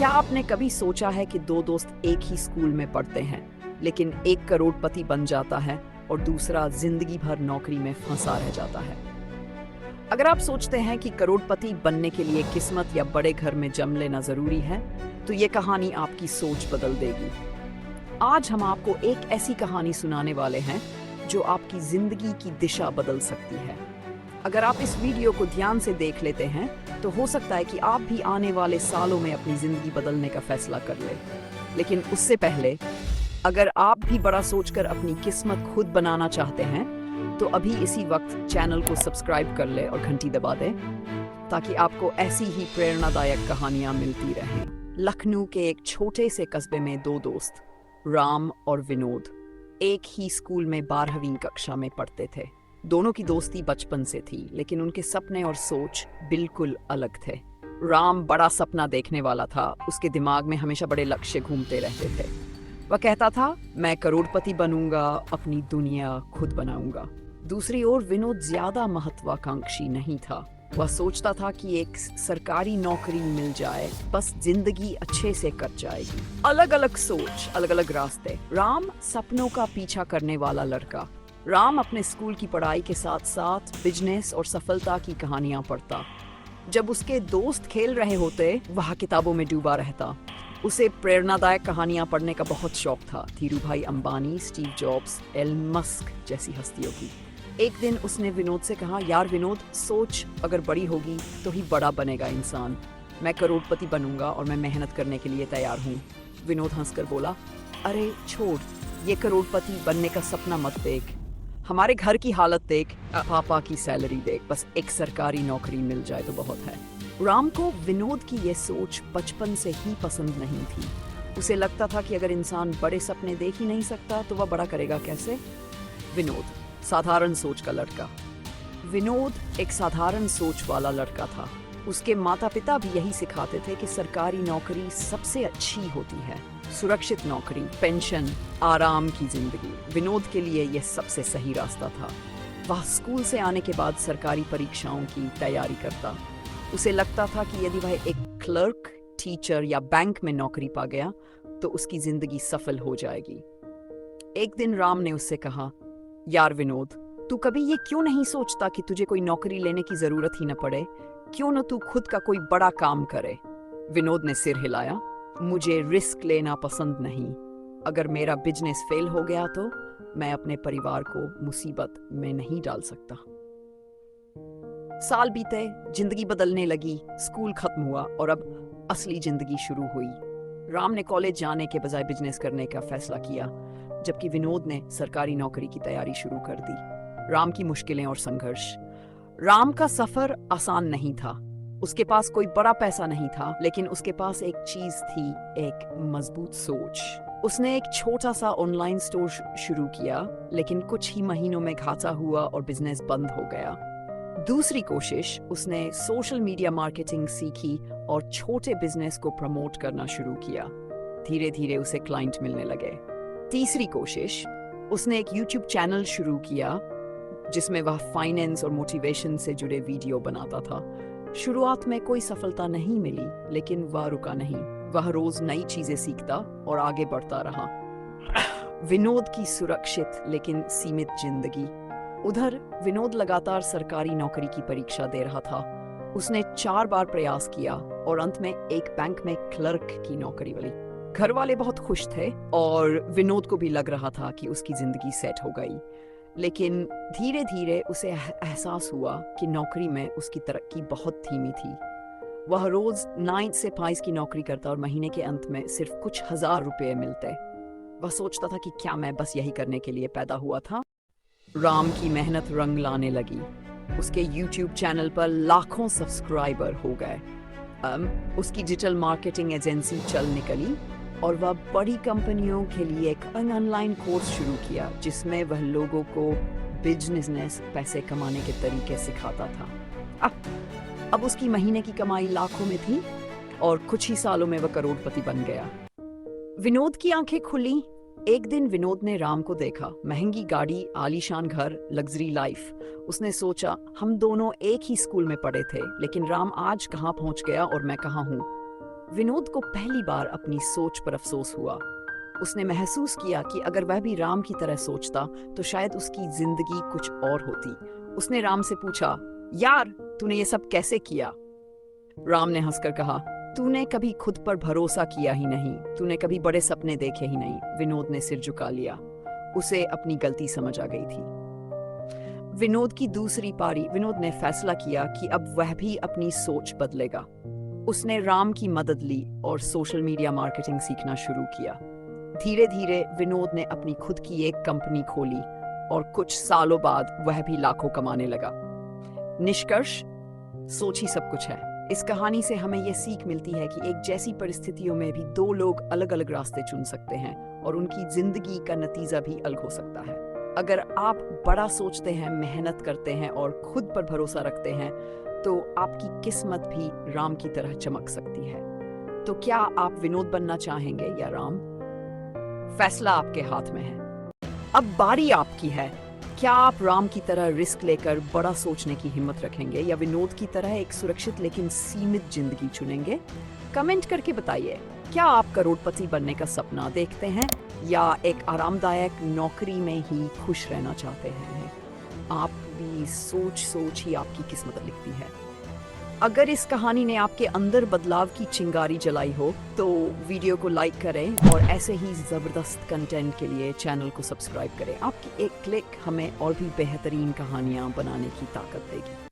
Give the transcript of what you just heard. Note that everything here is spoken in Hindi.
क्या आपने कभी सोचा है कि दो दोस्त एक ही स्कूल में पढ़ते हैं, लेकिन एक करोड़पति बन जाता है और दूसरा जिंदगी भर नौकरी में फंसा रह जाता है? अगर आप सोचते हैं कि करोड़पति बनने के लिए किस्मत या बड़े घर में जन्म लेना जरूरी है, तो ये कहानी आपकी सोच बदल देगी। आज हम आपको एक ऐसी कहानी सुनाने वाले हैं जो आपकी जिंदगी की दिशा बदल सकती है। अगर आप इस वीडियो को ध्यान से देख लेते हैं, तो हो सकता है कि आप भी आने वाले सालों में अपनी जिंदगी बदलने का फैसला कर लें। लेकिन उससे पहले, अगर आप भी बड़ा सोचकर अपनी किस्मत खुद बनाना चाहते हैं, तो अभी इसी वक्त चैनल को सब्सक्राइब कर ले और घंटी दबा दें, ताकि आपको ऐसी ही प्रेरणादायक कहानियां मिलती रहें। लखनऊ के एक छोटे से कस्बे में दो दोस्त, राम और विनोद, एक ही स्कूल में 12वीं कक्षा में पढ़ते थे। दोनों की दोस्ती बचपन से थी, लेकिन उनके सपने और सोच बिल्कुल अलग थे। राम बड़ा सपना देखने वाला था। उसके दिमाग में हमेशा बड़े लक्ष्य घूमते रहते थे। वह कहता था, मैं करोड़पति बनूंगा, अपनी दुनिया खुद बनाऊंगा। दूसरी ओर विनोद ज्यादा महत्वाकांक्षी नहीं था। वह सोचता था कि एक सरकारी नौकरी मिल जाए, बस जिंदगी अच्छे से कट जाएगी। अलग अलग सोच, अलग अलग रास्ते। राम सपनों का पीछा करने वाला लड़का। राम अपने स्कूल की पढ़ाई के साथ साथ बिजनेस और सफलता की कहानियां पढ़ता। जब उसके दोस्त खेल रहे होते, वह किताबों में डूबा रहता। उसे प्रेरणादायक कहानियां पढ़ने का बहुत शौक था, Dhirubhai Ambani, Steve Jobs, Elon Musk जैसी हस्तियों की। एक दिन उसने विनोद से कहा, यार विनोद, सोच अगर बड़ी होगी तो ही बड़ा बनेगा इंसान। मैं करोड़पति बनूंगा और मैं मेहनत करने के लिए तैयार हूँ। विनोद हंसकर बोला, अरे छोड़, ये करोड़पति बनने का सपना मत देख। हमारे घर की हालत देख, पापा की सैलरी देख, बस एक सरकारी नौकरी मिल जाए तो बहुत है। राम को विनोद की यह सोच बचपन से ही पसंद नहीं थी। उसे लगता था कि अगर इंसान बड़े सपने देख ही नहीं सकता तो वह बड़ा करेगा कैसे। विनोद साधारण सोच का लड़का। विनोद एक साधारण सोच वाला लड़का था। उसके माता पिता भी यही सिखाते थे कि सरकारी नौकरी सबसे अच्छी होती है। सुरक्षित नौकरी, पेंशन, आराम की जिंदगी। विनोद के लिए यह सबसे सही रास्ता था। वह स्कूल से आने के बाद सरकारी परीक्षाओं की तैयारी करता। उसे लगता था कि यदि वह एक क्लर्क, टीचर या बैंक में नौकरी पा गया तो उसकी जिंदगी सफल हो जाएगी। एक दिन राम ने उससे कहा, यार विनोद, तू कभी ये क्यों नहीं सोचता कि तुझे कोई नौकरी लेने की जरूरत ही न पड़े? क्यों न तू खुद का कोई बड़ा काम करे? विनोद ने सिर हिलाया, मुझे रिस्क लेना पसंद नहीं। अगर मेरा बिजनेस फेल हो गया तो मैं अपने परिवार को मुसीबत में नहीं डाल सकता। साल बीते, जिंदगी बदलने लगी। स्कूल खत्म हुआ और अब असली जिंदगी शुरू हुई। राम ने कॉलेज जाने के बजाय बिजनेस करने का फैसला किया, जबकि विनोद ने सरकारी नौकरी की तैयारी शुरू कर दी। राम की मुश्किलें और संघर्ष। राम का सफर आसान नहीं था। उसके पास कोई बड़ा पैसा नहीं था, लेकिन उसके पास एक चीज थी, एक मजबूत सोच। उसने एक छोटा सा ऑनलाइन स्टोर शुरू किया, लेकिन कुछ ही महीनों में घाटा हुआ और बिजनेस बंद हो गया। दूसरी कोशिश, उसने सोशल मीडिया मार्केटिंग सीखी और छोटे बिजनेस को प्रमोट करना शुरू किया। धीरे धीरे उसे क्लाइंट मिलने लगे। तीसरी कोशिश, उसने एक यूट्यूब चैनल शुरू किया, जिसमें वह फाइनेंस और मोटिवेशन से जुड़े वीडियो बनाता था। शुरुआत में कोई सफलता नहीं मिली, लेकिन वह रुका नहीं। वह रोज नई चीजें सीखता और आगे बढ़ता रहा। विनोद की सुरक्षित लेकिन सीमित जिंदगी। उधर विनोद लगातार सरकारी नौकरी की परीक्षा दे रहा था। उसने 4 बार प्रयास किया और अंत में एक बैंक में क्लर्क की नौकरी मिली। घर वाले बहुत खुश थे और विनोद को भी लग रहा था कि उसकी जिंदगी सेट हो गई। लेकिन धीरे धीरे उसे एहसास हुआ कि नौकरी में उसकी तरक्की बहुत धीमी थी। वह रोज 9 से 5 की नौकरी करता और महीने के अंत में सिर्फ कुछ हजार रुपए मिलते। वह सोचता था कि क्या मैं बस यही करने के लिए पैदा हुआ था? राम की मेहनत रंग लाने लगी। उसके YouTube चैनल पर लाखों सब्सक्राइबर हो गए। उसकी डिजिटल मार्केटिंग एजेंसी चल निकली और वह बड़ी कंपनियों के लिए एक ऑनलाइन कोर्स शुरू किया, जिसमें वह लोगों को बिजनेस, पैसे कमाने के तरीके सिखाता था। अब उसकी महीने की कमाई लाखों में थी और कुछ ही सालों में वह करोड़पति बन गया। विनोद की आंखें खुली। एक दिन विनोद ने राम को देखा, महंगी गाड़ी, आलीशान घर, लग्जरी लाइफ। उसने सोचा, हम दोनों एक ही स्कूल में पढ़े थे, लेकिन राम आज कहाँ पहुंच गया और मैं कहाँ हूँ। विनोद को पहली बार अपनी सोच पर अफसोस हुआ। उसने महसूस किया कि अगर वह भी राम की तरह सोचता तो शायद उसकी जिंदगी कुछ और होती। उसने राम से पूछा, यार तूने ये सब कैसे किया? राम ने हंसकर कहा, तूने कभी खुद पर भरोसा किया ही नहीं, तूने कभी बड़े सपने देखे ही नहीं। विनोद ने सिर झुका लिया। उसे अपनी गलती समझ आ गई थी। विनोद की दूसरी पारी। विनोद ने फैसला किया कि अब वह भी अपनी सोच बदलेगा। उसने राम की मदद ली और सोशल मीडिया मार्केटिंग सीखना शुरू किया। धीरे धीरे विनोद ने अपनी खुद की एक कंपनी खोली और कुछ सालों बाद वह भी लाखों कमाने लगा। निष्कर्ष, सोच ही सब कुछ है। इस कहानी से हमें यह सीख मिलती है कि एक जैसी परिस्थितियों में भी दो लोग अलग अलग रास्ते चुन सकते हैं और उनकी जिंदगी का नतीजा भी अलग हो सकता है। अगर आप बड़ा सोचते हैं, मेहनत करते हैं और खुद पर भरोसा रखते हैं तो आपकी किस्मत भी राम की तरह चमक सकती है। तो क्या आप विनोद बनना चाहेंगे या राम? फैसला आपके हाथ में है। अब बारी आपकी है। क्या आप राम की तरह रिस्क लेकर बड़ा सोचने की हिम्मत रखेंगे या विनोद की तरह एक सुरक्षित लेकिन सीमित जिंदगी चुनेंगे? कमेंट करके बताइए। क्या आप करोड़पति बनने का सपना देखते हैं या एक आरामदायक नौकरी में ही खुश रहना चाहते हैं? आप भी सोच ही आपकी किस्मत लिखती है। अगर इस कहानी ने आपके अंदर बदलाव की चिंगारी जलाई हो तो वीडियो को लाइक करें और ऐसे ही ज़बरदस्त कंटेंट के लिए चैनल को सब्सक्राइब करें। आपकी एक क्लिक हमें और भी बेहतरीन कहानियाँ बनाने की ताकत देगी।